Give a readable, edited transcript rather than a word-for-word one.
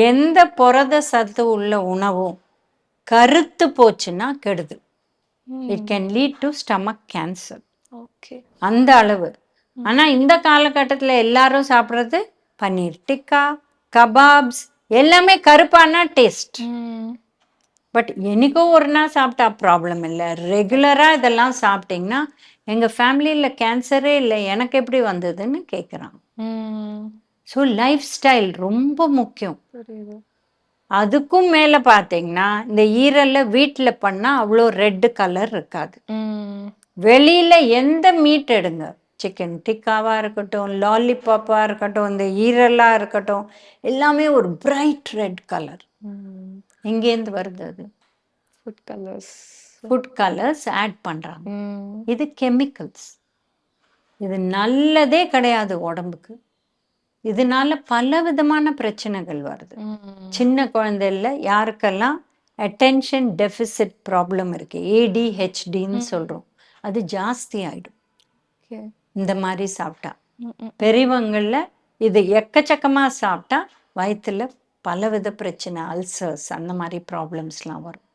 எந்த புரத சத்து உள்ள உணவும் கருத்து போச்சுன்னா கெடுது. It can lead to stomach cancer. Okay. அந்த அளவு. ஆனா இந்த காலகட்டத்தில் எல்லாரும் சாப்பிட்றது பன்னீர் டிக்கா, கபாப்ஸ் எல்லாமே கருப்பானா டேஸ்ட். பட் என்னைக்கோ ஒரு நாள் சாப்பிட்டா ப்ராப்ளம் இல்லை. ரெகுலராக இதெல்லாம் சாப்பிட்டிங்கன்னா எங்கள் ஃபேமிலியில் கேன்சரே இல்லை, எனக்கு எப்படி வந்ததுன்னு கேட்குறாங்க. ஸோ லைஃப் ஸ்டைல் ரொம்ப முக்கியம். அதுக்கும் மேலே பார்த்தீங்கன்னா இந்த ஈரலில் வீட்டில் பண்ணால் அவ்வளோ ரெட் கலர் இருக்காது. வெளியில் எந்த மீட் எடுங்க, சிக்கன் டிக்காவாக இருக்கட்டும், லாலிபாப்பாக இருக்கட்டும், இந்த ஈரலாக இருக்கட்டும், எல்லாமே ஒரு பிரைட் ரெட் கலர். எங்கேருந்து வருது அது? ஃபுட் கலர்ஸ் ஆட் பண்ணுறாங்க. இது கெமிக்கல்ஸ். இது நல்லதே கிடையாது உடம்புக்கு. இதனால பல விதமான பிரச்சனைகள் வருது. சின்ன குழந்தைல யாருக்கெல்லாம் அட்டென்ஷன் டெஃபிசிட் ப்ராப்ளம் இருக்கு, ஏடிஹெச்டின்னு சொல்கிறோம், அது ஜாஸ்தி ஆகிடும் இந்த மாதிரி சாப்பிட்டா. பெரியவங்களில் இது எக்கச்சக்கமாக சாப்பிட்டா வயிற்றில் பலவித பிரச்சனை, அல்சர்ஸ் அந்த மாதிரி ப்ராப்ளம்ஸ்லாம் வரும்.